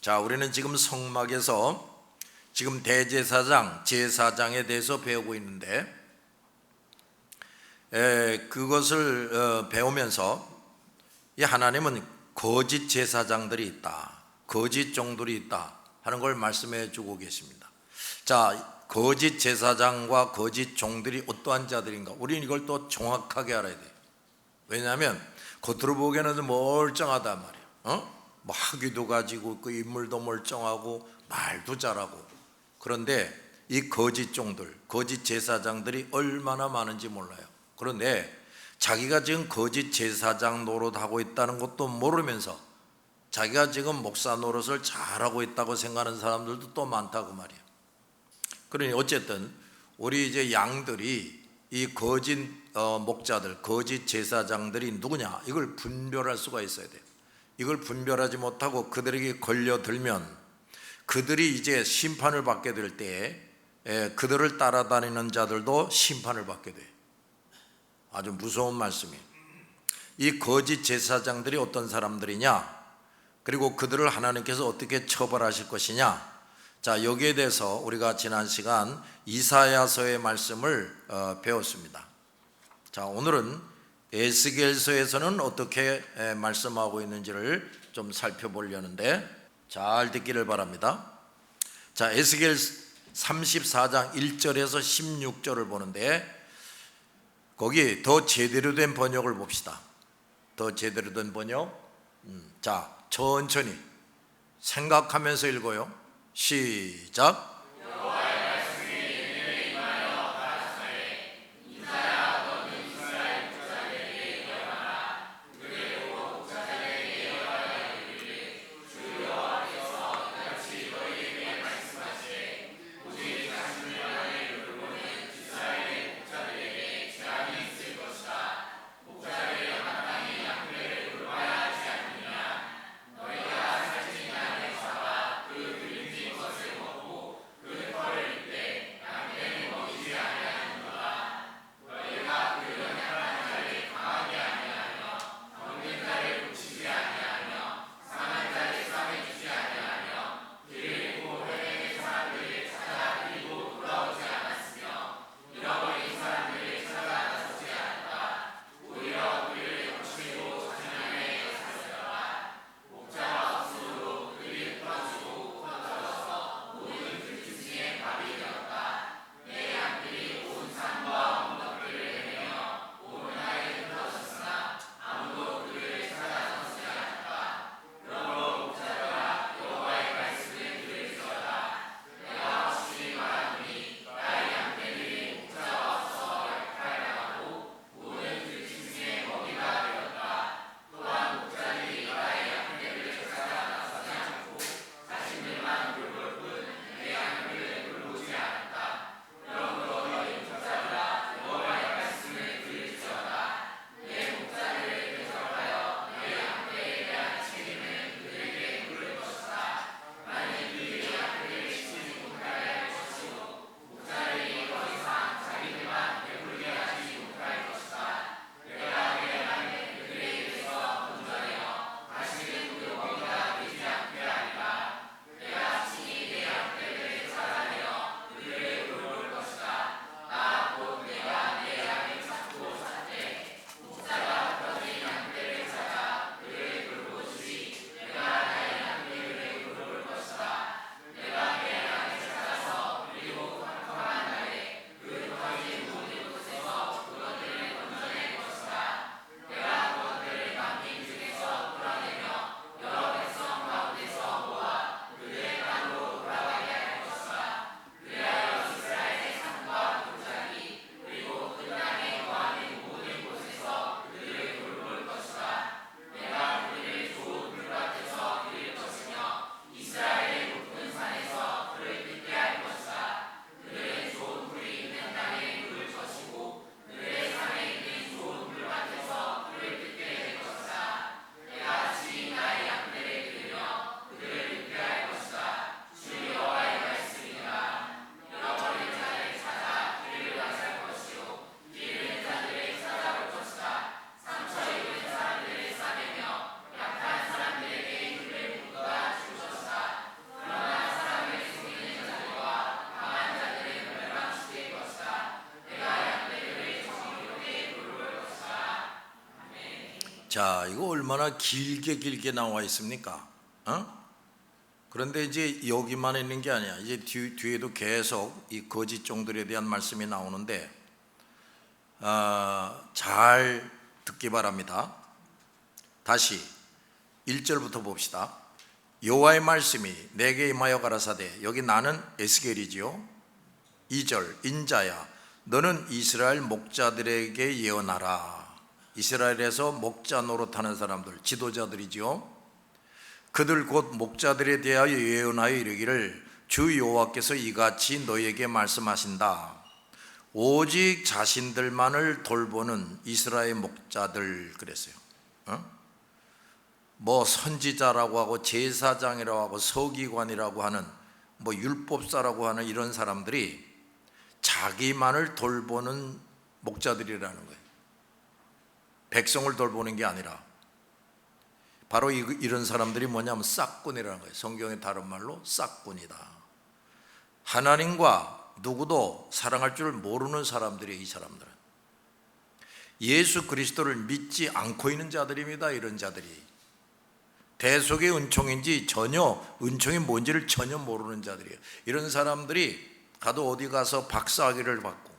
자, 우리는 지금 성막에서 지금 대제사장, 제사장에 대해서 배우고 있는데 그것을 배우면서 이 하나님은 거짓 제사장들이 있다, 거짓 종들이 있다 하는 걸 말씀해 주고 계십니다. 자, 거짓 제사장과 거짓 종들이 어떠한 자들인가, 우리는 이걸 또 정확하게 알아야 돼요. 왜냐하면 겉으로 보기에는 멀쩡하단 말이에요. 마귀도 가지고 그 인물도 멀쩡하고 말도 잘하고, 그런데 이 거짓 종들, 거짓 제사장들이 얼마나 많은지 몰라요. 그런데 자기가 지금 거짓 제사장 노릇하고 있다는 것도 모르면서 자기가 지금 목사 노릇을 잘하고 있다고 생각하는 사람들도 또 많다고 말이에요. 그러니 어쨌든 우리 이제 양들이 이 거짓 목자들, 거짓 제사장들이 누구냐, 이걸 분별할 수가 있어야 돼요. 이걸 분별하지 못하고 그들에게 걸려들면 그들이 이제 심판을 받게 될 때 그들을 따라다니는 자들도 심판을 받게 돼요. 아주 무서운 말씀이에요. 이 거짓 제사장들이 어떤 사람들이냐, 그리고 그들을 하나님께서 어떻게 처벌하실 것이냐. 자, 여기에 대해서 우리가 지난 시간 이사야서의 말씀을 배웠습니다. 자, 오늘은 에스겔서에서는 어떻게 말씀하고 있는지를 좀 살펴보려는데 잘 듣기를 바랍니다. 자, 에스겔 34장 1절에서 16절을 보는데 거기 더 제대로 된 번역을 봅시다. 더 제대로 된 번역. 자, 천천히 생각하면서 읽어요. 시작. 자, 이거 얼마나 길게 나와 있습니까? 그런데 이제 여기만 있는 게 아니야. 이제 뒤에도 계속 이 거짓 종들에 대한 말씀이 나오는데 잘 듣기 바랍니다. 다시 1절부터 봅시다. 여호와의 말씀이 내게 임하여 가라사대, 여기 나는 에스겔이지요. 2절, 인자야 너는 이스라엘 목자들에게 예언하라. 이스라엘에서 목자 노릇하는 사람들, 지도자들이지요. 그들 곧 목자들에 대하여 예언하여 이르기를 주 여호와께서 이같이 너희에게 말씀하신다. 오직 자신들만을 돌보는 이스라엘 목자들. 그랬어요. 뭐 선지자라고 하고 제사장이라고 하고 서기관이라고 하는 뭐 율법사라고 하는 이런 사람들이 자기만을 돌보는 목자들이라는 거예요. 백성을 돌보는 게 아니라 바로 이런 사람들이 뭐냐면 싹군이라는 거예요. 성경의 다른 말로 싹군이다. 하나님과 누구도 사랑할 줄 모르는 사람들이에요. 이 사람들은 예수 그리스도를 믿지 않고 있는 자들입니다. 이런 자들이 대속의 은총인지 전혀 은총이 뭔지를 전혀 모르는 자들이에요. 이런 사람들이 가도 어디 가서 박사학위를 받고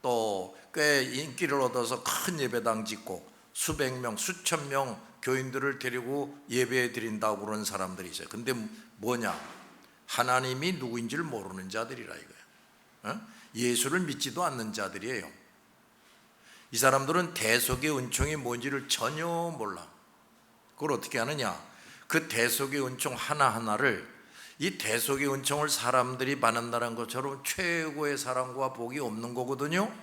또 꽤 인기를 얻어서 큰 예배당 짓고 수백 명 수천 명 교인들을 데리고 예배 드린다고 그러는 사람들이 있어요. 근데 뭐냐? 하나님이 누구인지를 모르는 자들이라 이거예요. 예수를 믿지도 않는 자들이에요. 이 사람들은 대속의 은총이 뭔지를 전혀 몰라. 그걸 어떻게 하느냐? 그 대속의 은총 하나하나를, 이 대속의 은총을 사람들이 받는다는 것처럼 최고의 사랑과 복이 없는 거거든요.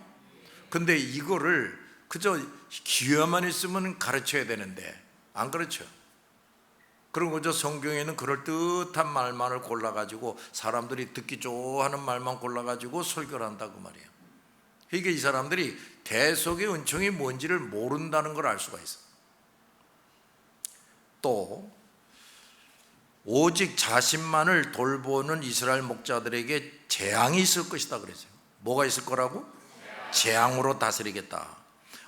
근데 이거를 그저 기회만 있으면 가르쳐야 되는데 안 가르쳐. 그런 거죠. 성경에는 그럴듯한 말만을 골라가지고 사람들이 듣기 좋아하는 말만 골라가지고 설교를 한다고 말이에요. 이게 이 사람들이 대속의 은총이 뭔지를 모른다는 걸 알 수가 있어. 또 오직 자신만을 돌보는 이스라엘 목자들에게 재앙이 있을 것이다 그랬어요. 뭐가 있을 거라고? 재앙으로 다스리겠다.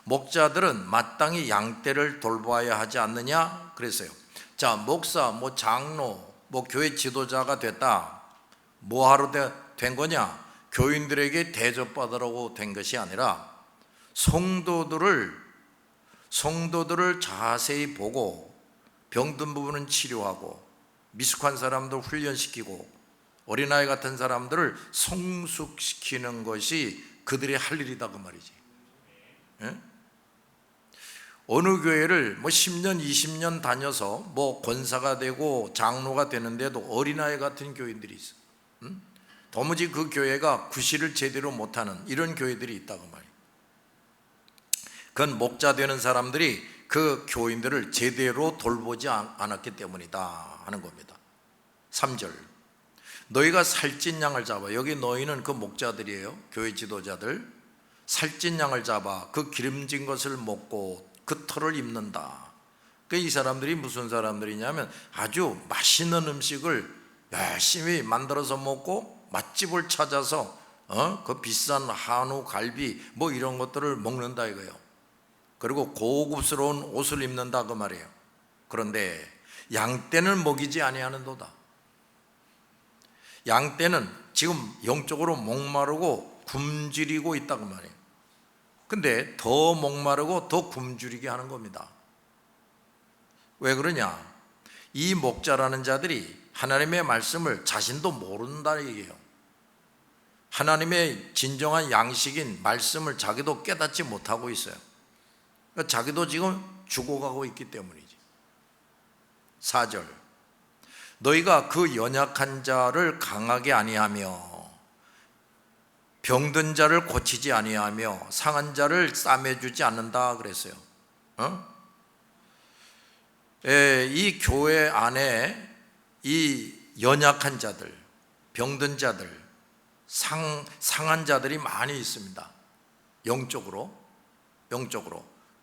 목자들은 마땅히 양떼를 돌봐야 하지 않느냐 그랬어요. 자, 목사, 뭐 장로, 뭐 교회 지도자가 됐다. 뭐 하러 된 거냐? 교인들에게 대접받으라고 된 것이 아니라 성도들을 자세히 보고 병든 부분은 치료하고 미숙한 사람들 훈련시키고 어린아이 같은 사람들을 성숙시키는 것이 그들의 할 일이다 그 말이지. 예? 어느 교회를 뭐 10년 20년 다녀서 뭐 권사가 되고 장로가 되는데도 어린아이 같은 교인들이 있어. 도무지 그 교회가 구실을 제대로 못하는 이런 교회들이 있다고 말이야. 그건 목자 되는 사람들이 그 교인들을 제대로 돌보지 않았기 때문이다 하는 겁니다. 3절, 너희가 살찐 양을 잡아. 여기 너희는 그 목자들이에요. 교회 지도자들. 살찐 양을 잡아 그 기름진 것을 먹고 그 털을 입는다. 이 사람들이 무슨 사람들이냐면 아주 맛있는 음식을 열심히 만들어서 먹고 맛집을 찾아서 그 비싼 한우, 갈비 뭐 이런 것들을 먹는다 이거예요. 그리고 고급스러운 옷을 입는다 그 말이에요. 그런데 양떼는 먹이지 아니하는도다. 양떼는 지금 영적으로 목마르고 굶주리고 있다고 말이에요. 근데 더 목마르고 더 굶주리게 하는 겁니다. 왜 그러냐? 이 목자라는 자들이 하나님의 말씀을 자신도 모른다는 얘기예요. 하나님의 진정한 양식인 말씀을 자기도 깨닫지 못하고 있어요. 그러니까 자기도 지금 죽어가고 있기 때문이지. 4절, 너희가 그 연약한 자를 강하게 아니하며 병든 자를 고치지 아니하며 상한 자를 싸매주지 않는다 그랬어요. 이 교회 안에 이 연약한 자들, 병든 자들, 상한 자들이 많이 있습니다. 영적으로.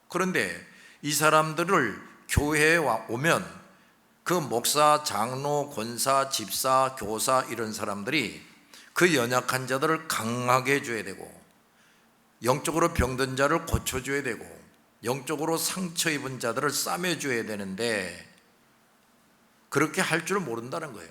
그런데 이 사람들을 교회에 오면 그 목사, 장로, 권사, 집사, 교사 이런 사람들이 그 연약한 자들을 강하게 해줘야 되고 영적으로 병든 자를 고쳐줘야 되고 영적으로 상처 입은 자들을 싸매줘야 되는데 그렇게 할 줄 모른다는 거예요.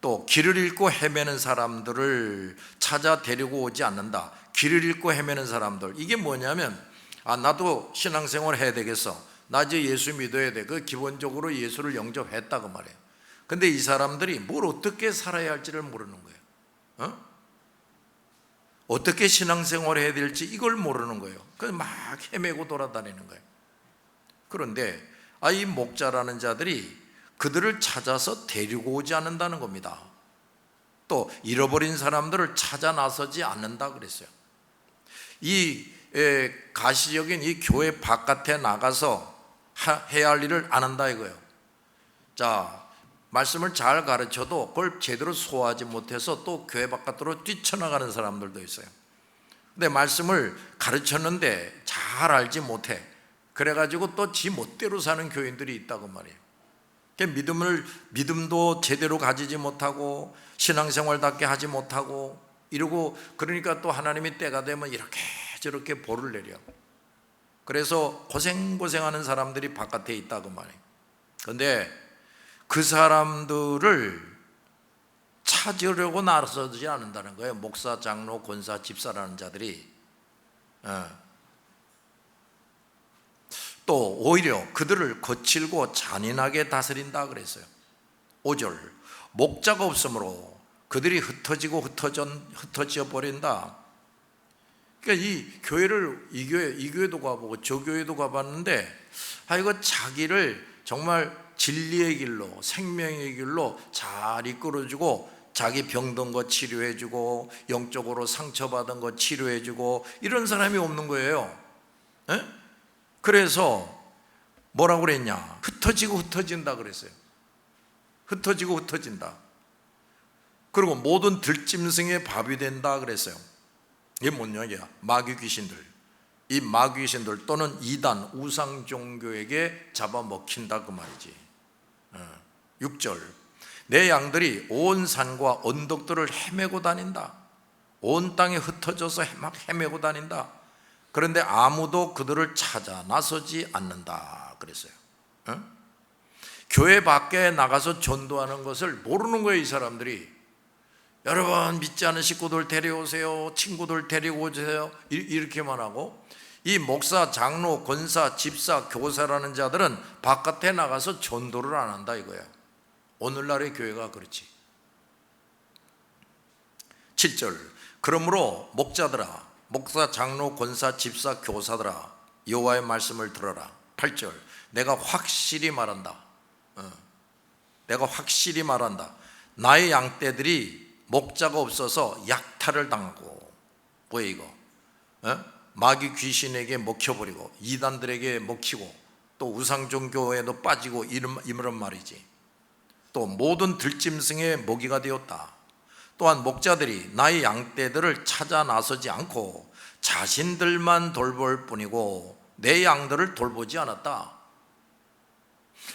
또 길을 잃고 헤매는 사람들을 찾아 데리고 오지 않는다. 길을 잃고 헤매는 사람들, 이게 뭐냐면 나도 신앙생활 해야 되겠어, 나 이제 예수 믿어야 돼, 그 기본적으로 예수를 영접했다고 말해요. 근데 이 사람들이 뭘 어떻게 살아야 할지를 모르는 거예요. 어떻게 신앙생활을 해야 될지 이걸 모르는 거예요. 그래서 막 헤매고 돌아다니는 거예요. 그런데 이 목자라는 자들이 그들을 찾아서 데리고 오지 않는다는 겁니다. 또 잃어버린 사람들을 찾아 나서지 않는다 그랬어요. 이 가시적인 이 교회 바깥에 나가서 해야 할 일을 안 한다 이거예요. 자, 말씀을 잘 가르쳐도 그걸 제대로 소화하지 못해서 또 교회 바깥으로 뛰쳐나가는 사람들도 있어요. 근데 말씀을 가르쳤는데 잘 알지 못해, 그래가지고 또 지 멋대로 사는 교인들이 있다고 말이에요. 믿음도 제대로 가지지 못하고 신앙생활답게 하지 못하고 이러고, 그러니까 또 하나님이 때가 되면 이렇게 저렇게 벌을 내려. 그래서 고생하는 사람들이 바깥에 있다고 말이에요. 그런데 그 사람들을 찾으려고 나서지 않는다는 거예요. 목사, 장로, 권사, 집사라는 자들이. 또 오히려 그들을 거칠고 잔인하게 다스린다 그랬어요. 5절, 목자가 없으므로 그들이 흩어져 버린다. 그러니까 이 교회를, 이 교회도 가보고 저 교회도 가봤는데 이거 자기를 정말 진리의 길로, 생명의 길로 잘 이끌어주고, 자기 병든 거 치료해주고, 영적으로 상처받은 거 치료해주고, 이런 사람이 없는 거예요. 그래서 뭐라고 그랬냐, 흩어진다 그랬어요. 흩어진다. 그리고 모든 들짐승의 밥이 된다 그랬어요. 이게 뭔 얘기야? 마귀 귀신들, 이 마귀 귀신들 또는 이단, 우상 종교에게 잡아먹힌다 그 말이지. 6절, 내 양들이 온 산과 언덕들을 헤매고 다닌다. 온 땅에 흩어져서 막 헤매고 다닌다. 그런데 아무도 그들을 찾아 나서지 않는다 그랬어요. 교회 밖에 나가서 전도하는 것을 모르는 거예요, 이 사람들이. 여러분, 믿지 않은 식구들 데려오세요, 친구들 데리고 오세요, 이렇게만 하고, 이 목사, 장로, 권사, 집사, 교사라는 자들은 바깥에 나가서 전도를 안 한다 이거야. 오늘날의 교회가 그렇지. 7절, 그러므로 목자들아, 목사, 장로, 권사, 집사, 교사들아, 여호와의 말씀을 들어라. 8절, 내가 확실히 말한다. 나의 양떼들이 목자가 없어서 약탈을 당하고, 뭐야 이거? 마귀 귀신에게 먹혀버리고, 이단들에게 먹히고, 또 우상종교에도 빠지고, 이런 말이지. 또 모든 들짐승의 먹이가 되었다. 또한 목자들이 나의 양떼들을 찾아 나서지 않고 자신들만 돌볼 뿐이고 내 양들을 돌보지 않았다.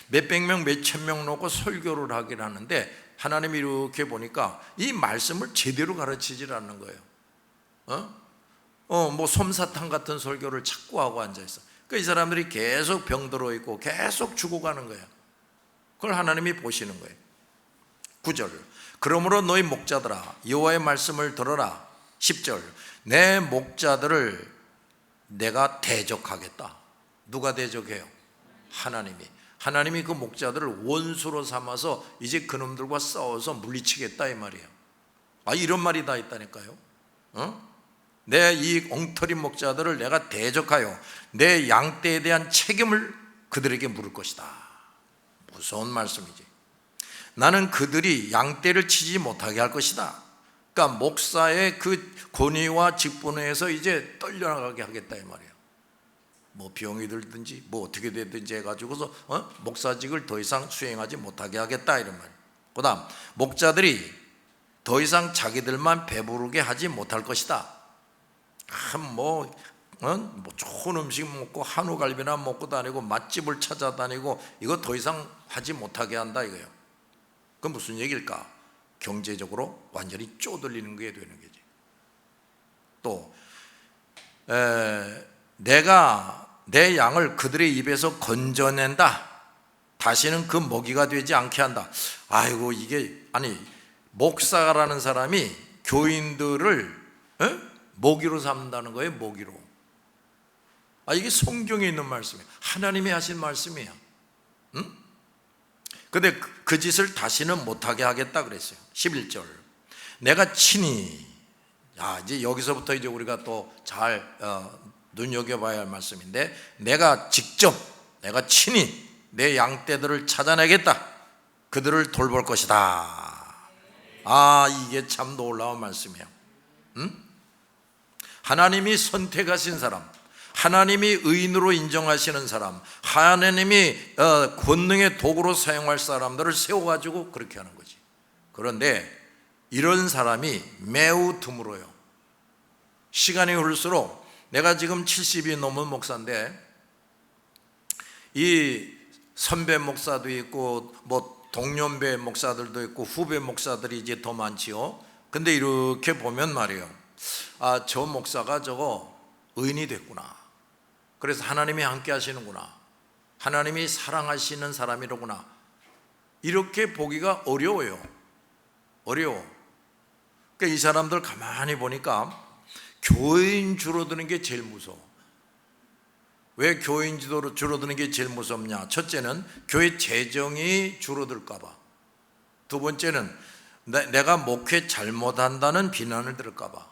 몇백 명, 몇천 명 놓고 설교를 하긴 하는데 하나님이 이렇게 보니까 이 말씀을 제대로 가르치질 않는 거예요. 뭐 솜사탕 같은 설교를 자꾸 하고 앉아있어. 그러니까 이 사람들이 계속 병들어 있고 계속 죽어가는 거예요. 그걸 하나님이 보시는 거예요. 9절, 그러므로 너희 목자들아, 여호와의 말씀을 들어라. 10절, 내 목자들을 내가 대적하겠다. 누가 대적해요? 하나님이 그 목자들을 원수로 삼아서 이제 그놈들과 싸워서 물리치겠다 이 말이에요. 이런 말이 다 있다니까요. 내 이 엉터리 목자들을 내가 대적하여 내 양떼에 대한 책임을 그들에게 물을 것이다. 무서운 말씀이지. 나는 그들이 양떼를 치지 못하게 할 것이다. 그러니까 목사의 그 권위와 직분에서 이제 떨려나가게 하겠다 이 말이에요. 뭐 비용이 들든지 뭐 어떻게 되든지 해가지고서 목사직을 더 이상 수행하지 못하게 하겠다 이런 말이에요. 그 다음, 목자들이 더 이상 자기들만 배부르게 하지 못할 것이다. 뭐 좋은 음식 먹고 한우갈비나 먹고 다니고 맛집을 찾아다니고 이거 더 이상 하지 못하게 한다 이거예요. 그건 무슨 얘기일까? 경제적으로 완전히 쪼들리는 게 되는 거지. 또 내가 내 양을 그들의 입에서 건져낸다. 다시는 그 먹이가 되지 않게 한다. 아이고, 이게 아니 목사라는 사람이 교인들을 먹이로 삼는다는 거예요. 먹이로. 이게 성경에 있는 말씀이에요. 하나님이 하신 말씀이에요. 근데 그 짓을 다시는 못하게 하겠다 그랬어요. 11절. 내가 친히, 이제 여기서부터 이제 우리가 또 잘 눈여겨봐야 할 말씀인데, 내가 친히 내 양떼들을 찾아내겠다. 그들을 돌볼 것이다. 이게 참 놀라운 말씀이에요. 하나님이 선택하신 사람, 하나님이 의인으로 인정하시는 사람, 하나님이 권능의 도구로 사용할 사람들을 세워가지고 그렇게 하는 거지. 그런데 이런 사람이 매우 드물어요. 시간이 흐를수록, 내가 지금 70이 넘은 목사인데, 이 선배 목사도 있고 뭐 동년배 목사들도 있고 후배 목사들이 이제 더 많지요. 근데 이렇게 보면 말이에요, 저 목사가 저거 의인이 됐구나. 그래서 하나님이 함께 하시는구나. 하나님이 사랑하시는 사람이로구나. 이렇게 보기가 어려워요. 그러니까 이 사람들 가만히 보니까 교인 줄어드는 게 제일 무서워. 왜 교인 줄어드는 게 제일 무섭냐? 첫째는 교회 재정이 줄어들까 봐. 두 번째는 내가 목회 잘못한다는 비난을 들을까 봐.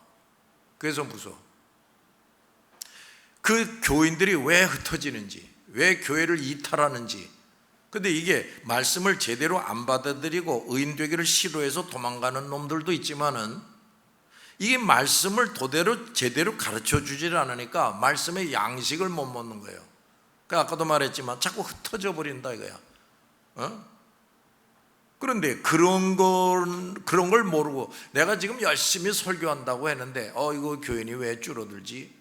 그래서 무서워. 그 교인들이 왜 흩어지는지, 왜 교회를 이탈하는지. 근데 이게 말씀을 제대로 안 받아들이고 의인 되기를 싫어해서 도망가는 놈들도 있지만은, 이게 말씀을 제대로 가르쳐 주질 않으니까 말씀의 양식을 못 먹는 거예요. 아까도 말했지만 자꾸 흩어져 버린다 이거야. 그런데 그런 걸 모르고 내가 지금 열심히 설교한다고 했는데, 이거 교인이 왜 줄어들지?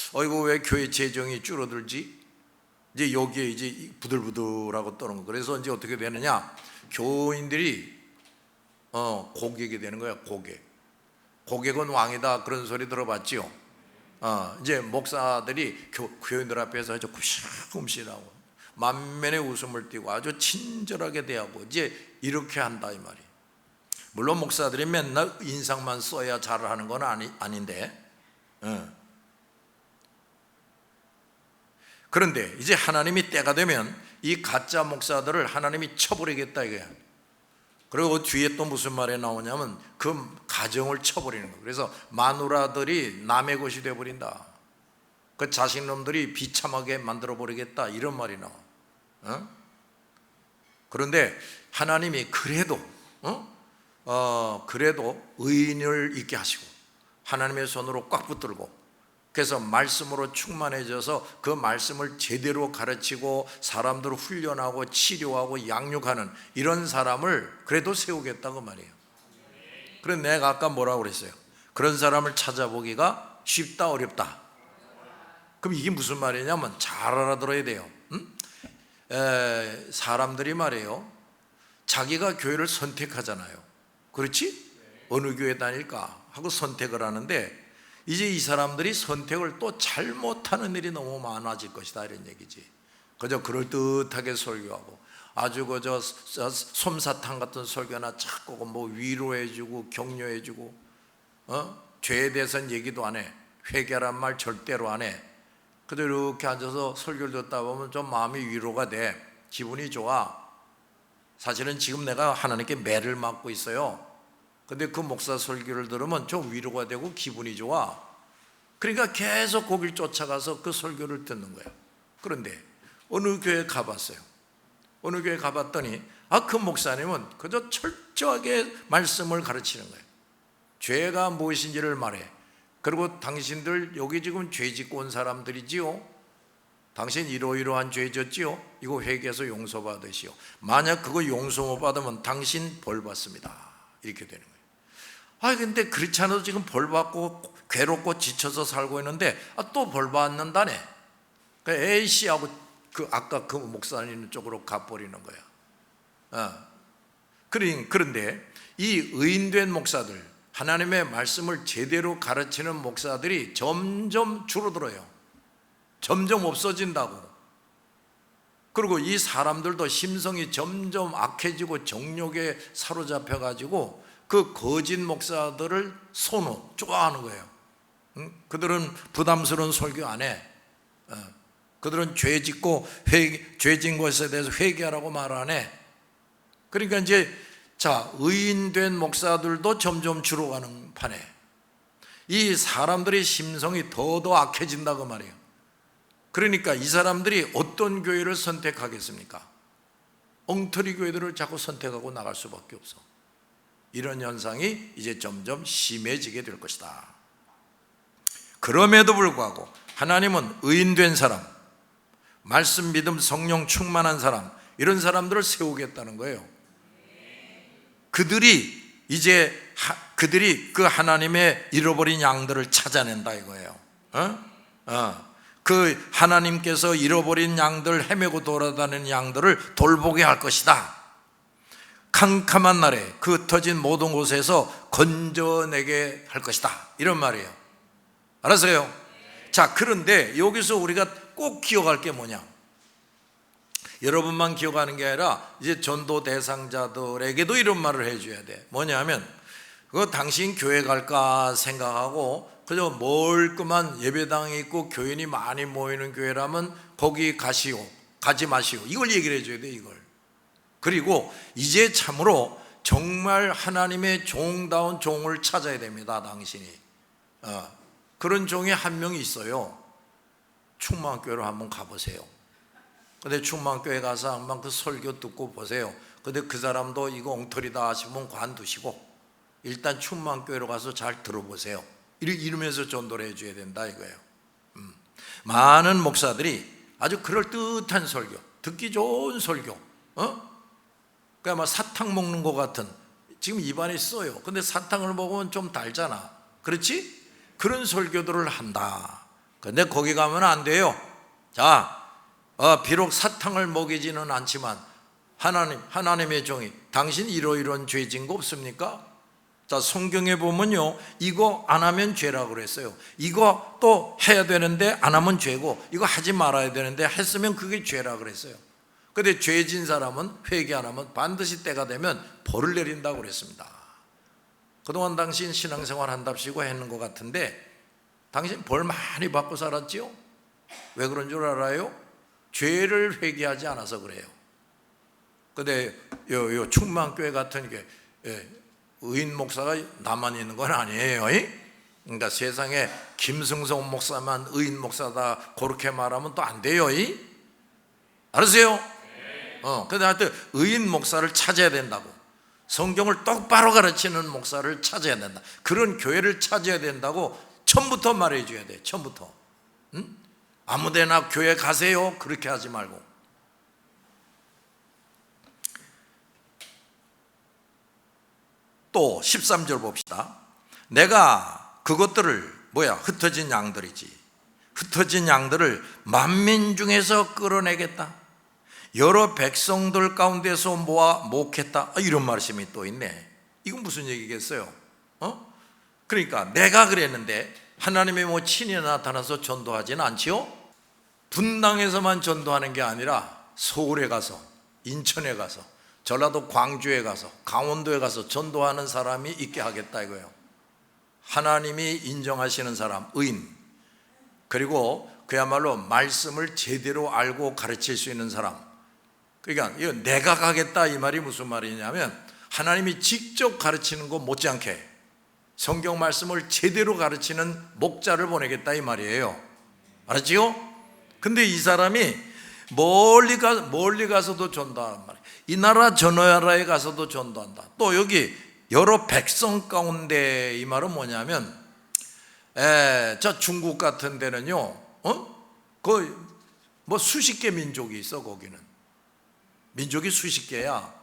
이거 왜 교회 재정이 줄어들지? 이제 여기에 이제 부들부들하고 떠는 거. 그래서 이제 어떻게 되느냐? 교인들이 고객이 되는 거야. 고객은 왕이다, 그런 소리 들어봤지요? 이제 목사들이 교인들 앞에서 아주 굽신굽신하고 만면에 웃음을 띠고 아주 친절하게 대하고 이제 이렇게 한다 이 말이에요. 물론 목사들이 맨날 인상만 써야 잘하는 건 아닌데, 그런데 이제 하나님이 때가 되면 이 가짜 목사들을 하나님이 쳐버리겠다 이거야. 그리고 뒤에 또 무슨 말이 나오냐면 그 가정을 쳐버리는 거예요. 그래서 마누라들이 남의 것이 되어버린다. 그 자식놈들이 비참하게 만들어버리겠다, 이런 말이 나와. 그런데 하나님이 그래도 의인을 있게 하시고 하나님의 손으로 꽉 붙들고, 그래서 말씀으로 충만해져서 그 말씀을 제대로 가르치고 사람들을 훈련하고 치료하고 양육하는 이런 사람을 그래도 세우겠다고 말이에요. 그래서 내가 아까 뭐라고 그랬어요? 그런 사람을 찾아보기가 쉽다, 어렵다? 그럼 이게 무슨 말이냐면 잘 알아들어야 돼요. 사람들이 말이에요, 자기가 교회를 선택하잖아요. 그렇지? 어느 교회 다닐까 하고 선택을 하는데, 이제 이 사람들이 선택을 또 잘못하는 일이 너무 많아질 것이다, 이런 얘기지. 그저 그럴듯하게 설교하고 아주 그저 솜사탕 같은 설교나 자꾸 뭐 위로해주고 격려해주고, 죄에 대해서는 얘기도 안 해. 회개란 말 절대로 안 해. 그저 이렇게 앉아서 설교를 듣다 보면 좀 마음이 위로가 돼. 기분이 좋아. 사실은 지금 내가 하나님께 매를 맞고 있어요. 근데 그 목사 설교를 들으면 좀 위로가 되고 기분이 좋아. 그러니까 계속 거길 쫓아가서 그 설교를 듣는 거예요. 그런데 어느 교회 가봤어요. 어느 교회 가봤더니 그 목사님은 그저 철저하게 말씀을 가르치는 거예요. 죄가 무엇인지를 말해. 그리고 당신들 여기 지금 죄 짓고 온 사람들이지요. 당신 이러이러한 죄 졌지요. 이거 회개해서 용서받으시오. 만약 그거 용서 못 받으면 당신 벌 받습니다. 이렇게 되는 거예요. 근데 그렇지 않아도 지금 벌 받고 괴롭고 지쳐서 살고 있는데 또 벌 받는다네. 에이씨 하고 아까 그 목사님 쪽으로 가버리는 거야. 그런데 이 의인된 목사들, 하나님의 말씀을 제대로 가르치는 목사들이 점점 줄어들어요. 점점 없어진다고. 그리고 이 사람들도 심성이 점점 악해지고 정욕에 사로잡혀 가지고 그 거짓 목사들을 좋아하는 거예요. 그들은 부담스러운 설교 안 해. 그들은 죄 짓고 죄 진 것에 대해서 회개하라고 말 안 해. 그러니까 이제 의인된 목사들도 점점 줄어가는 판에 이 사람들의 심성이 더더 악해진다고 말이에요. 그러니까 이 사람들이 어떤 교회를 선택하겠습니까? 엉터리 교회들을 자꾸 선택하고 나갈 수밖에 없어. 이런 현상이 이제 점점 심해지게 될 것이다. 그럼에도 불구하고 하나님은 의인된 사람, 말씀, 믿음, 성령 충만한 사람, 이런 사람들을 세우겠다는 거예요. 그들이 그 하나님의 잃어버린 양들을 찾아낸다 이거예요. 그 하나님께서 잃어버린 양들, 헤매고 돌아다니는 양들을 돌보게 할 것이다. 캄캄한 날에 그 흩어진 모든 곳에서 건져내게 할 것이다, 이런 말이에요. 알았어요? 그런데 여기서 우리가 꼭 기억할 게 뭐냐, 여러분만 기억하는 게 아니라 이제 전도 대상자들에게도 이런 말을 해줘야 돼. 뭐냐면 당신 교회 갈까 생각하고 그저 멀끔한 예배당이 있고 교인이 많이 모이는 교회라면 거기 가지 마시오, 이걸 얘기를 해줘야 돼, 이걸. 그리고 이제 참으로 정말 하나님의 종다운 종을 찾아야 됩니다, 당신이. 그런 종이 한 명이 있어요. 충만교회로 한번 가보세요. 근데 충만교회 가서 한번 그 설교 듣고 보세요. 근데 그 사람도 이거 엉터리다 싶으면 관두시고 일단 충만교회로 가서 잘 들어보세요. 이러면서 전도를 해줘야 된다 이거예요. 많은 목사들이 아주 그럴듯한 설교, 듣기 좋은 설교, 그냥 사탕 먹는 것 같은, 지금 입안에 써요. 근데 사탕을 먹으면 좀 달잖아, 그렇지? 그런 설교들을 한다. 근데 거기 가면 안 돼요. 비록 사탕을 먹이지는 않지만 하나님의 종이 당신 이러이러한 죄 진 거 없습니까? 성경에 보면요, 이거 안 하면 죄라고 그랬어요. 이거 또 해야 되는데 안 하면 죄고, 이거 하지 말아야 되는데 했으면 그게 죄라고 그랬어요. 근데 죄 진 사람은 회개 안 하면 반드시 때가 되면 벌을 내린다고 그랬습니다. 그동안 당신 신앙생활 한답시고 했는 것 같은데 당신 벌 많이 받고 살았지요? 왜 그런 줄 알아요? 죄를 회개하지 않아서 그래요. 근데 요 충만교회 같은 게 의인 목사가 나만 있는 건 아니에요. 그러니까 세상에 김승성 목사만 의인 목사다 그렇게 말하면 또 안 돼요. 알았어요? 근데 하여튼 의인 목사를 찾아야 된다고, 성경을 똑바로 가르치는 목사를 찾아야 된다, 그런 교회를 찾아야 된다고 처음부터 말해줘야 돼. 처음부터. 아무데나 교회 가세요 그렇게 하지 말고. 또 13절 봅시다. 내가 그것들을 흩어진 양들이지, 흩어진 양들을 만민 중에서 끌어내겠다, 여러 백성들 가운데서 모아 모겠다, 이런 말씀이 또 있네. 이건 무슨 얘기겠어요? 그러니까 내가 그랬는데 하나님의 친히 나타나서 전도하지는 않지요? 분당에서만 전도하는 게 아니라 서울에 가서, 인천에 가서, 전라도 광주에 가서, 강원도에 가서 전도하는 사람이 있게 하겠다 이거예요. 하나님이 인정하시는 사람, 의인, 그리고 그야말로 말씀을 제대로 알고 가르칠 수 있는 사람. 그러니까 이거 내가 가겠다 이 말이 무슨 말이냐면 하나님이 직접 가르치는 것 못지않게 성경 말씀을 제대로 가르치는 목자를 보내겠다 이 말이에요. 알았지요? 근데 이 사람이 멀리 가서도 전도하는 말이에요. 이 나라 저 나라에 가서도 전도한다. 또 여기 여러 백성 가운데, 이 말은 뭐냐면 저 중국 같은 데는요, 수십 개 민족이 있어. 거기는 민족이 수십 개야.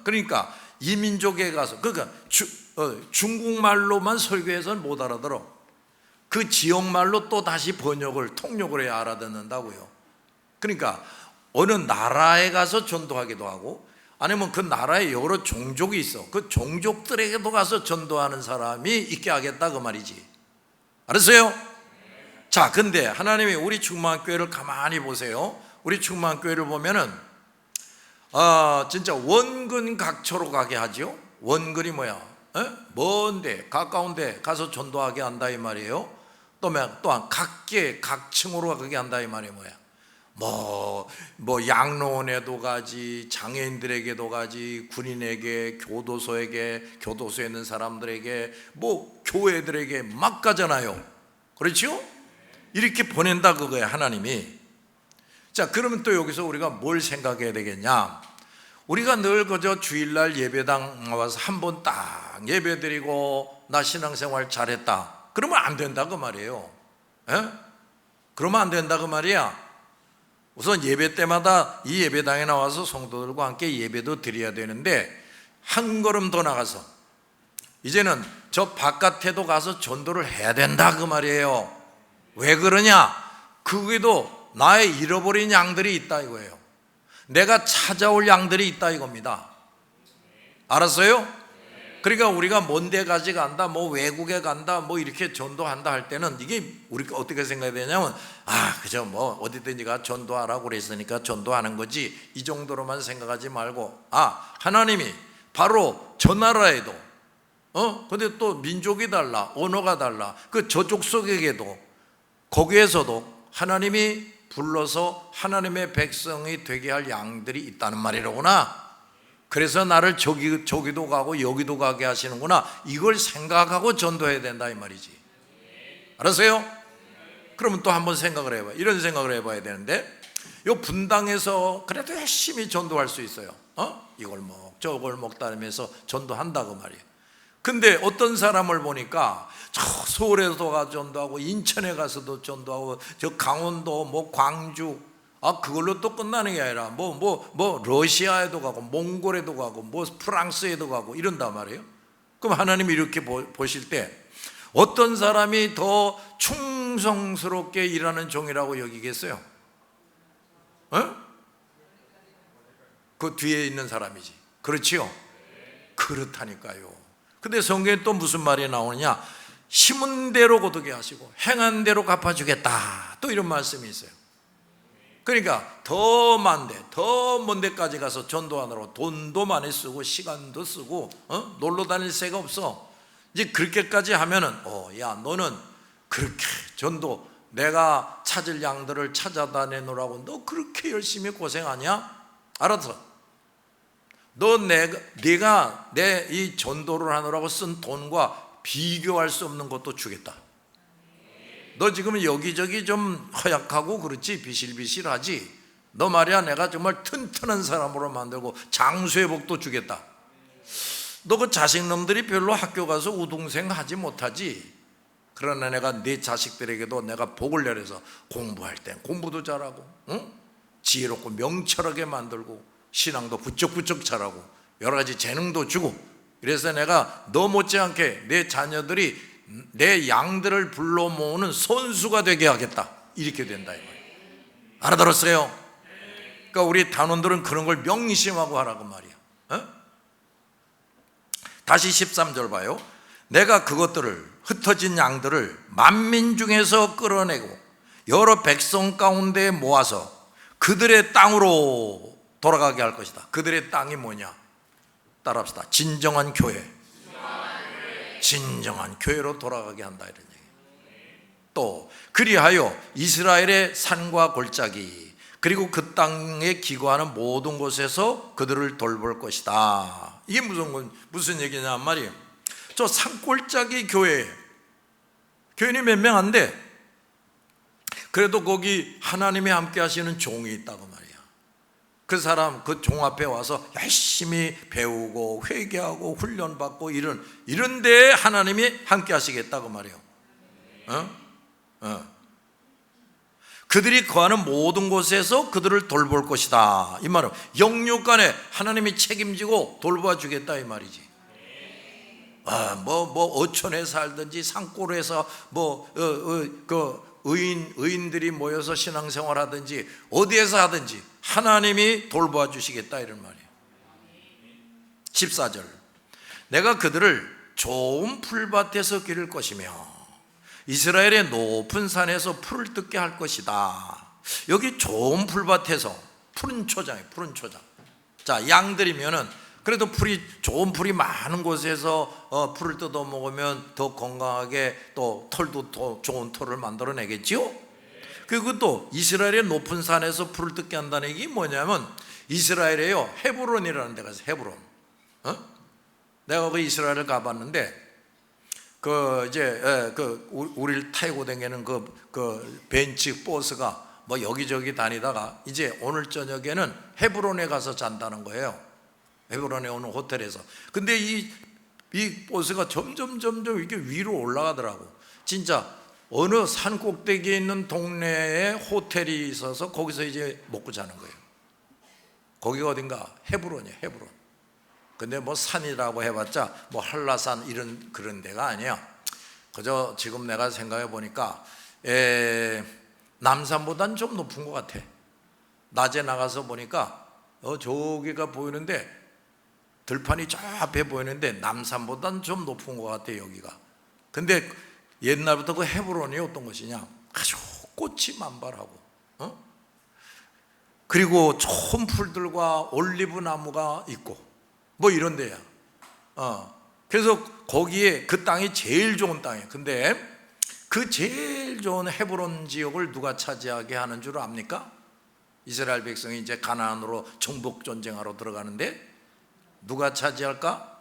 그러니까 이 민족에 가서, 그러니까 중국말로만 설교해서는 못 알아들어. 그 지역말로 또 다시 통역을 해야 알아듣는다고요. 그러니까 어느 나라에 가서 전도하기도 하고, 아니면 그 나라에 여러 종족이 있어. 그 종족들에게도 가서 전도하는 사람이 있게 하겠다 그 말이지. 알았어요? 자, 근데 하나님이 우리 충만교회를 가만히 보세요. 우리 충만교회를 보면은 진짜 원근 각처로 가게 하죠. 원근이 뭐야? 먼데 가까운데 가서 전도하게 한다 이 말이에요. 또한 각계 각층으로 가게 한다 이 말이 뭐야? 뭐 양로원에도 가지, 장애인들에게도 가지, 군인에게, 교도소에 있는 사람들에게, 뭐 교회들에게 막 가잖아요. 그렇죠? 이렇게 보낸다 그거예요, 하나님이. 자, 그러면 또 여기서 우리가 뭘 생각해야 되겠냐? 우리가 늘 그저 주일날 예배당 와서 한 번 딱 예배드리고 나 신앙생활 잘했다, 그러면 안 된다 그 말이에요. 그러면 안 된다 그 말이야. 우선 예배 때마다 이 예배당에 나와서 성도들과 함께 예배도 드려야 되는데, 한 걸음 더 나가서 이제는 저 바깥에도 가서 전도를 해야 된다 그 말이에요. 왜 그러냐? 그게도 나의 잃어버린 양들이 있다 이거예요. 내가 찾아올 양들이 있다 이겁니다. 알았어요? 그러니까 우리가 먼데 가지 간다, 뭐 외국에 간다, 뭐 이렇게 전도한다 할 때는 이게 우리가 어떻게 생각해야 되냐면, 그저 뭐 어디든지 가 전도하라고 그랬으니까 전도하는 거지, 이 정도로만 생각하지 말고, 하나님이 바로 저 나라에도 근데 또 민족이 달라, 언어가 달라, 그 저족 속에게도, 거기에서도 하나님이 불러서 하나님의 백성이 되게 할 양들이 있다는 말이로구나. 그래서 나를 저기도 가고 여기도 가게 하시는구나, 이걸 생각하고 전도해야 된다 이 말이지. 알았어요? 그러면 또 한번 생각을 해봐요. 이런 생각을 해봐야 되는데, 요 분당에서 그래도 열심히 전도할 수 있어요. 이걸 저걸 먹다니면서 전도한다 그 말이에요. 근데 어떤 사람을 보니까 저 서울에도 가서 전도하고, 인천에 가서도 전도하고, 저 강원도, 뭐 광주, 그걸로 또 끝나는 게 아니라 뭐 러시아에도 가고, 몽골에도 가고, 뭐 프랑스에도 가고 이런단 말이에요. 그럼 하나님이 이렇게 보실 때 어떤 사람이 더 충성스럽게 일하는 종이라고 여기겠어요? 그 뒤에 있는 사람이지. 그렇지요? 그렇다니까요. 근데 성경에 또 무슨 말이 나오느냐? 심은 대로 거두게 하시고 행한 대로 갚아주겠다, 또 이런 말씀이 있어요. 그러니까 더 먼 데까지 가서 전도하느라고 돈도 많이 쓰고 시간도 쓰고 놀러 다닐 새가 없어. 이제 그렇게까지 하면은 야, 너는 그렇게 전도, 내가 찾을 양들을 찾아다니느라고 너 그렇게 열심히 고생하냐? 알았어. 내가 내 이 전도를 하느라고 쓴 돈과 비교할 수 없는 것도 주겠다. 너 지금 여기저기 좀 허약하고 그렇지, 비실비실하지, 너 말이야 내가 정말 튼튼한 사람으로 만들고 장수의 복도 주겠다. 너 그 자식놈들이 별로 학교 가서 우등생 하지 못하지, 그러나 내가 네 자식들에게도 내가 복을 내려서 공부할 땐 공부도 잘하고, 지혜롭고 명철하게 만들고, 신앙도 부쩍부쩍 잘하고, 여러 가지 재능도 주고, 그래서 내가 너 못지않게 내 자녀들이 내 양들을 불러 모으는 선수가 되게 하겠다, 이렇게 된다 이 말이에요. 알아들었어요? 그러니까 우리 단원들은 그런 걸 명심하고 하라고 말이야. 다시 13절 봐요. 내가 그것들을, 흩어진 양들을 만민 중에서 끌어내고 여러 백성 가운데 모아서 그들의 땅으로 돌아가게 할 것이다. 그들의 땅이 뭐냐? 따라합시다. 진정한 교회. 진정한 교회로 돌아가게 한다, 이런 얘기예요. 또 그리하여 이스라엘의 산과 골짜기, 그리고 그 땅에 기거하는 모든 곳에서 그들을 돌볼 것이다. 이게 무슨 얘기냐 말이에요. 저 산골짜기 교인이 몇 명 안 돼. 그래도 거기 하나님이 함께 하시는 종이 있다고 말이야. 그 사람, 그 종 앞에 와서 열심히 배우고 회개하고 훈련받고 이런 데에 하나님이 함께 하시겠다고 말이에요. 그들이 거하는 모든 곳에서 그들을 돌볼 것이다. 이 말은 영육간에 하나님이 책임지고 돌봐 주겠다 이 말이지. 어촌에 살든지 산골에서 의인들이 모여서 신앙생활하든지 어디에서 하든지 하나님이 돌봐 주시겠다, 이런 말이에요. 14절, 내가 그들을 좋은 풀밭에서 기를 것이며 이스라엘의 높은 산에서 풀을 뜯게 할 것이다. 여기 좋은 풀밭에서, 푸른 초장에, 푸른 초장. 자, 양들이면은 그래도 좋은 풀이 많은 곳에서 풀을 뜯어 먹으면 더 건강하게, 또 털도 더 좋은 털을 만들어내겠지요. 그리고 또 이스라엘의 높은 산에서 풀을 뜯게 한다는 얘기 뭐냐면, 이스라엘에요, 헤브론이라는 데가 있어요. 헤브론. 내가 그 이스라엘을 가봤는데, 우리를 타고 다니는 그 벤츠 버스가 뭐 여기저기 다니다가 이제 오늘 저녁에는 헤브론에 가서 잔다는 거예요. 헤브론에 오는 호텔에서. 근데 이 버스가 점점 이렇게 위로 올라가더라고. 진짜 어느 산 꼭대기에 있는 동네에 호텔이 있어서 거기서 이제 먹고 자는 거예요. 거기가 어딘가? 헤브론이에요, 헤브론. 근데 뭐 산이라고 해봤자 뭐 한라산 이런 그런 데가 아니야. 그저 지금 내가 생각해 보니까 남산보단 좀 높은 것 같아. 낮에 나가서 보니까 저기가 보이는데, 들판이 저 앞에 보이는데 남산보단 좀 높은 것 같아 여기가. 근데 옛날부터 그 헤브론이 어떤 것이냐, 아주 꽃이 만발하고, 그리고 좋은 풀들과 올리브 나무가 있고 뭐 이런 데야. 그래서 거기에 그 땅이 제일 좋은 땅이에요. 근데 그 제일 좋은 헤브론 지역을 누가 차지하게 하는 줄 압니까? 이스라엘 백성이 이제 가나안으로 정복 전쟁하러 들어가는데 누가 차지할까?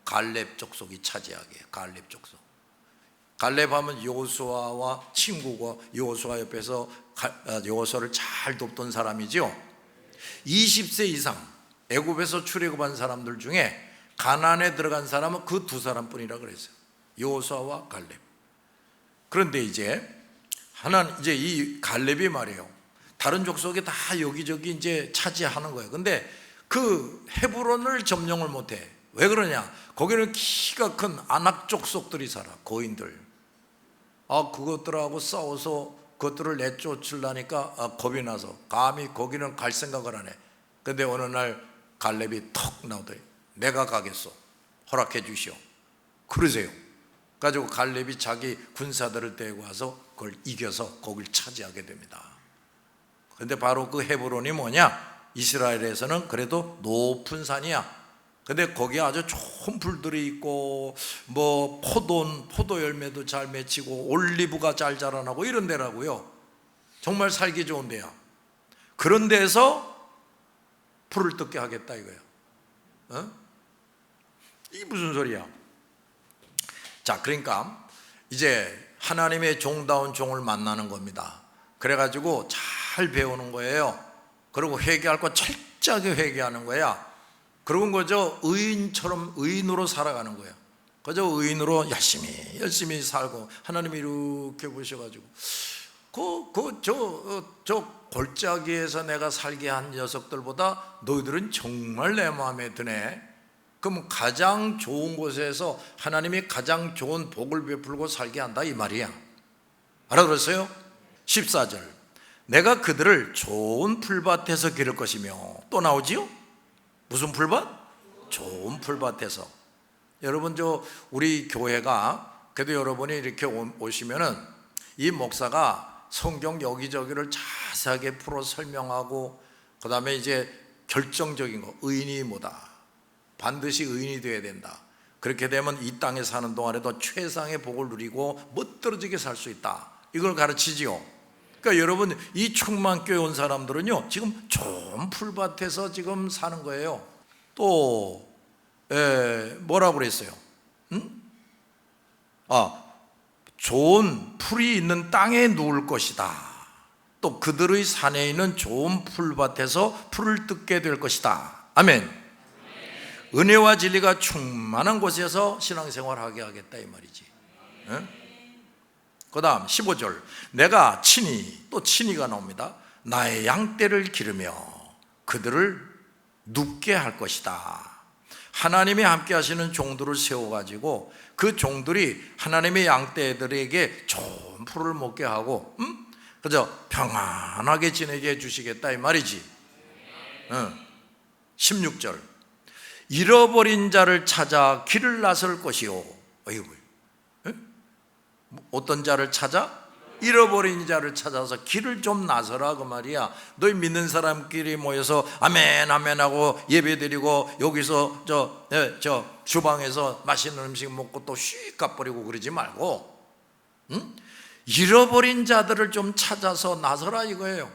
갈렙 족속이 차지하게 해요. 갈렙 족속. 갈렙 하면 여호수아와 친구고, 여호수아 옆에서 여호수아를 잘 돕던 사람이죠. 20세 이상 애굽에서 출애굽한 사람들 중에 가나안에 들어간 사람은 그 두 사람뿐이라 그랬어요. 여호수아와 갈렙. 그런데 이제 이 갈렙이 말이에요, 다른 족속이 다 여기저기 이제 차지하는 거예요. 근데 그 헤브론을 점령을 못해. 왜 그러냐? 거기는 키가 큰 아낙 족속들이 살아, 거인들. 그것들하고 싸워서 그것들을 내쫓으려니까 겁이 나서 감히 거기는 갈 생각을 안 해. 근데 어느 날 갈렙이 턱 나오더니 내가 가겠소, 허락해 주시오, 그러세요. 가지고 갈렙이 자기 군사들을 데리고 와서 그걸 이겨서 거길 차지하게 됩니다. 근데 바로 그 헤브론이 뭐냐? 이스라엘에서는 그래도 높은 산이야. 근데 거기에 아주 좋은 풀들이 있고, 뭐 포도 열매도 잘 맺히고 올리브가 잘 자라나고 이런 데라고요. 정말 살기 좋은 데야. 그런 데서 풀을 뜯게 하겠다 이거야. 이게 무슨 소리야? 자, 그러니까 이제 하나님의 종다운 종을 만나는 겁니다. 그래가지고 잘 배우는 거예요. 그리고 회개할 거 철저하게 회개하는 거야. 그런 거죠. 의인처럼, 의인으로 살아가는 거예요. 그저 의인으로 열심히 살고, 하나님이 이렇게 보셔가지고 저 골짜기에서 내가 살게 한 녀석들보다 너희들은 정말 내 마음에 드네. 그럼 가장 좋은 곳에서 하나님이 가장 좋은 복을 베풀고 살게 한다 이 말이야. 알아들었어요? 14절, 내가 그들을 좋은 풀밭에서 기를 것이며, 또 나오지요? 무슨 풀밭? 좋은 풀밭에서. 여러분, 우리 교회가 그래도 여러분이 이렇게 오시면은 이 목사가 성경 여기저기를 자세하게 풀어 설명하고, 그 다음에 이제 결정적인 거, 의인이 뭐다, 반드시 의인이 되어야 된다. 그렇게 되면 이 땅에 사는 동안에도 최상의 복을 누리고 멋들어지게 살 수 있다, 이걸 가르치지요. 그러니까 여러분, 이 충만교회 온 사람들은요 지금 좋은 풀밭에서 지금 사는 거예요. 또 뭐라고 그랬어요? 좋은 풀이 있는 땅에 누울 것이다. 또 그들의 산에 있는 좋은 풀밭에서 풀을 뜯게 될 것이다. 아멘. 은혜와 진리가 충만한 곳에서 신앙생활하게 하겠다 이 말이지. 그 다음 15절, 내가 또 친히가 나옵니다. 나의 양떼를 기르며 그들을 눕게 할 것이다. 하나님이 함께 하시는 종들을 세워가지고 그 종들이 하나님의 양떼들에게 좋은 풀을 먹게 하고 그저 평안하게 지내게 해주시겠다 이 말이지. 16절, 잃어버린 자를 찾아 길을 나설 것이요. 어이구, 어떤 자를 찾아? 잃어버린 자를 찾아서 길을 좀 나서라 그 말이야. 너희 믿는 사람끼리 모여서 아멘 아멘 하고 예배드리고 여기서 저 주방에서 맛있는 음식 먹고 또 휙 가버리고 그러지 말고, 응? 잃어버린 자들을 좀 찾아서 나서라 이거예요.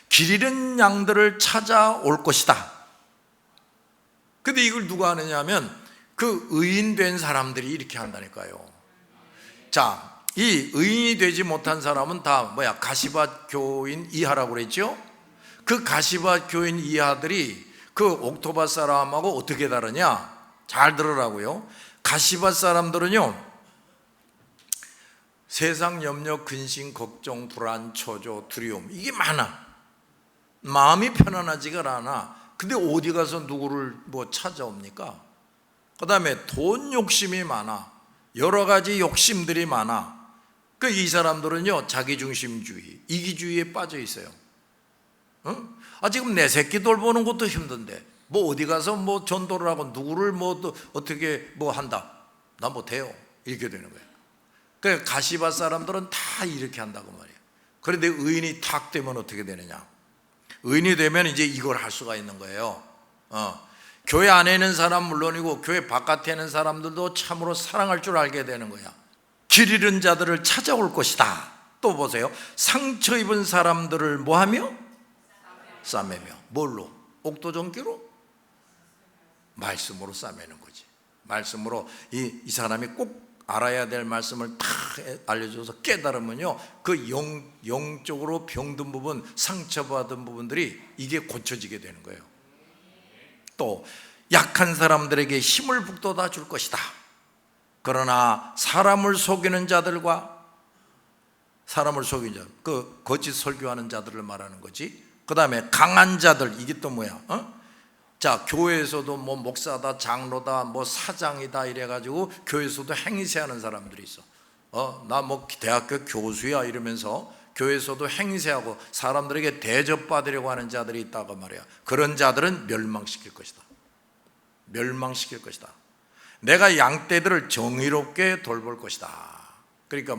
길 잃은 양들을 찾아올 것이다. 근데 이걸 누가 하느냐 하면 그 의인된 사람들이 이렇게 한다니까요. 자, 이 의인이 되지 못한 사람은 다 가시밭 교인 이하라고 그랬죠. 그 가시밭 교인 이하들이 그 옥토바 사람하고 어떻게 다르냐? 잘 들으라고요. 가시밭 사람들은요, 세상 염려, 근심, 걱정, 불안, 초조, 두려움 이게 많아. 마음이 편안하지가 않아. 근데 어디 가서 누구를 찾아옵니까? 그 다음에 돈 욕심이 많아. 여러 가지 욕심들이 많아. 이 사람들은요, 자기중심주의, 이기주의에 빠져 있어요. 응? 지금 내 새끼 돌보는 것도 힘든데 어디 가서 전도를 하고 누구를 어떻게 한다, 나 못해요, 이렇게 되는 거예요. 그러니까 가시밭 사람들은 다 이렇게 한다고 말이에요. 그런데 의인이 탁 되면 어떻게 되느냐? 의인이 되면 이제 이걸 할 수가 있는 거예요. 교회 안에 있는 사람 물론이고 교회 바깥에 있는 사람들도 참으로 사랑할 줄 알게 되는 거야. 길 잃은 자들을 찾아올 것이다. 또 보세요. 상처 입은 사람들을 뭐하며? 싸매며. 뭘로? 옥도전기로? 말씀으로 싸매는 거지. 말씀으로 이 사람이 꼭 알아야 될 말씀을 다 알려줘서 깨달으면요, 그 영적으로 병든 부분, 상처받은 부분들이 이게 고쳐지게 되는 거예요. 또 약한 사람들에게 힘을 북돋아 줄 것이다. 그러나 사람을 속이는 자들과 사람을 속이는 자, 그 거짓 설교하는 자들을 말하는 거지. 그 다음에 강한 자들, 이게 또 뭐야? 자, 교회에서도 목사다, 장로다, 사장이다 이래가지고 교회에서도 행세하는 사람들이 있어. 나 대학교 교수야 이러면서 교회에서도 행세하고 사람들에게 대접받으려고 하는 자들이 있다고 말이야. 그런 자들은 멸망시킬 것이다. 멸망시킬 것이다. 내가 양떼들을 정의롭게 돌볼 것이다. 그러니까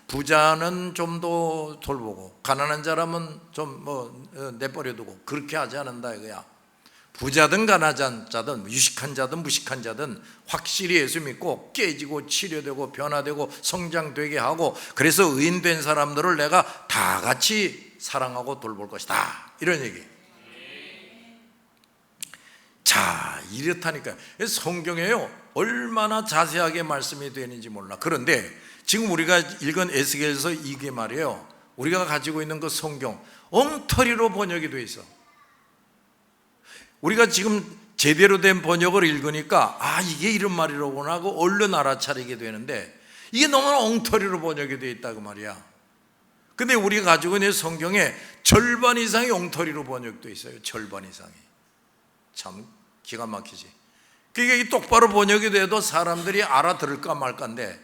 부자는 좀 더 돌보고 가난한 사람은 좀 내버려두고 그렇게 하지 않는다 이거야. 부자든 가난한 자든 유식한 자든 무식한 자든 확실히 예수 믿고 깨지고 치료되고 변화되고 성장되게 하고, 그래서 의인된 사람들을 내가 다 같이 사랑하고 돌볼 것이다, 이런 얘기. 자, 이렇다니까요. 성경에요, 얼마나 자세하게 말씀이 되는지 몰라. 그런데 지금 우리가 읽은 에스겔서 이게 말이에요, 우리가 가지고 있는 그 성경 엉터리로 번역이 돼 있어. 우리가 지금 제대로 된 번역을 읽으니까 이게 이런 말이로구나 하고 얼른 알아차리게 되는데, 이게 너무나 엉터리로 번역이 되어 있다고 말이야. 근데 우리가 가지고 있는 성경에 절반 이상이 엉터리로 번역되어 있어요. 절반 이상이. 참 기가 막히지. 그게 똑바로 번역이 돼도 사람들이 알아들을까 말까인데,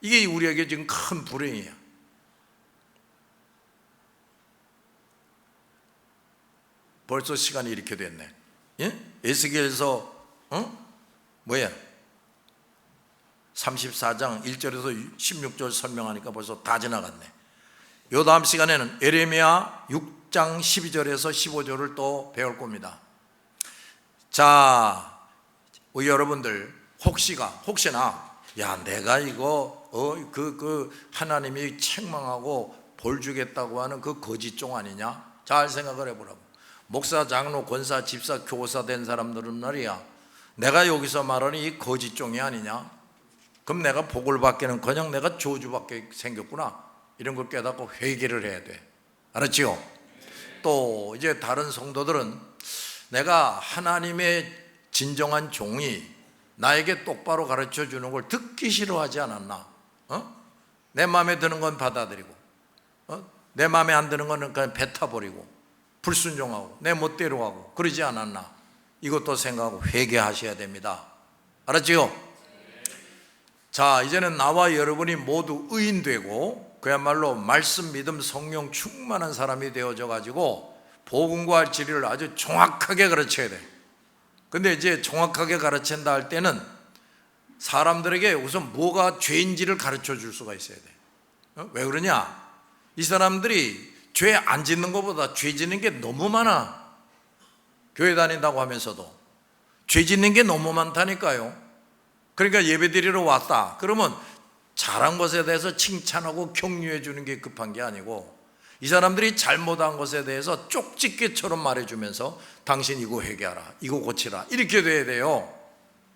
이게 우리에게 지금 큰 불행이야. 벌써 시간이 이렇게 됐네. 예? 에스겔서 34장 1절에서 16절 설명하니까 벌써 다 지나갔네. 요 다음 시간에는 에레미야 6장 12절에서 15절을 또 배울 겁니다. 자, 우리 여러분들 혹시나 내가 이거 하나님이 책망하고 벌 주겠다고 하는 그 거짓종 아니냐? 잘 생각을 해보라고. 목사, 장로, 권사, 집사, 교사 된 사람들은 말이야, 내가 여기서 말하는 이 거짓종이 아니냐? 그럼 내가 복을 받기는커녕 내가 저주받게 생겼구나, 이런 걸 깨닫고 회개를 해야 돼. 알았지요? 또 이제 다른 성도들은 내가 하나님의 진정한 종이 나에게 똑바로 가르쳐 주는 걸 듣기 싫어하지 않았나? 내 마음에 드는 건 받아들이고, 내 마음에 안 드는 거는 그냥 뱉어버리고 불순종하고 내 멋대로 하고 그러지 않았나? 이것도 생각하고 회개하셔야 됩니다. 알았지요? 자, 이제는 나와 여러분이 모두 의인되고 그야말로 말씀, 믿음, 성령 충만한 사람이 되어져 가지고 복음과 진리를 아주 정확하게 가르쳐야 돼. 근데 이제 정확하게 가르친다 할 때는 사람들에게 우선 뭐가 죄인지를 가르쳐 줄 수가 있어야 돼. 왜 그러냐? 이 사람들이 죄 안 짓는 것보다 죄 짓는 게 너무 많아. 교회 다닌다고 하면서도 죄 짓는 게 너무 많다니까요. 그러니까 예배 드리러 왔다 그러면 잘한 것에 대해서 칭찬하고 격려해 주는 게 급한 게 아니고, 이 사람들이 잘못한 것에 대해서 쪽집게처럼 말해주면서 당신 이거 회개하라, 이거 고치라, 이렇게 돼야 돼요.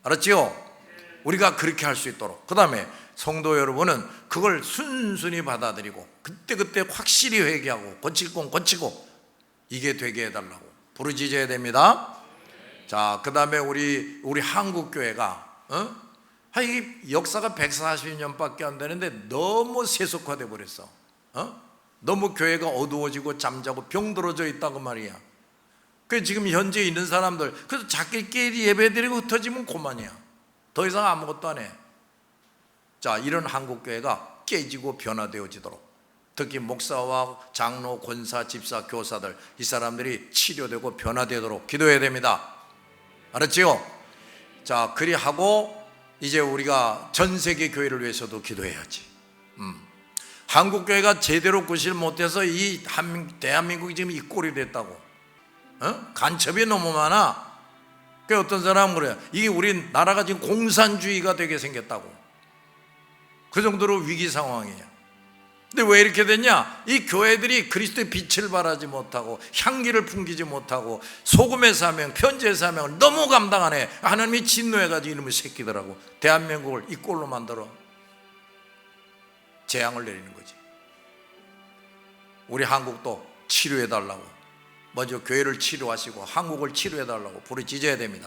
알았지요? 우리가 그렇게 할 수 있도록. 그 다음에 성도 여러분은 그걸 순순히 받아들이고 그때그때 확실히 회개하고 고칠 건 고치고 이게 되게 해달라고 부르짖어야 됩니다. 자, 그 다음에 우리 한국교회가 이 역사가 140년밖에 안 되는데 너무 세속화돼 버렸어. 너무 교회가 어두워지고 잠자고 병들어져 있다고 말이야. 그 지금 현재 있는 사람들 그래서 자기끼리 예배드리고 흩어지면 그만이야. 더 이상 아무것도 안 해. 자, 이런 한국교회가 깨지고 변화되어지도록, 특히 목사와 장로, 권사, 집사, 교사들 이 사람들이 치료되고 변화되도록 기도해야 됩니다. 알았지요? 자, 그리하고 이제 우리가 전 세계 교회를 위해서도 기도해야지. 한국교회가 제대로 구실 못해서 이 대한민국이 지금 이 꼴이 됐다고. 간첩이 너무 많아. 그 어떤 사람은 그래요. 이게 우리 나라가 지금 공산주의가 되게 생겼다고. 그 정도로 위기 상황이에요. 근데 왜 이렇게 됐냐? 이 교회들이 그리스도의 빛을 발하지 못하고 향기를 풍기지 못하고 소금의 사명, 편지의 사명을 너무 감당하네. 하나님이 진노해가지고 이놈의 새끼더라고. 대한민국을 이 꼴로 만들어 재앙을 내리는 거지. 우리 한국도 치료해달라고, 먼저 교회를 치료하시고 한국을 치료해달라고 부르짖어야 됩니다.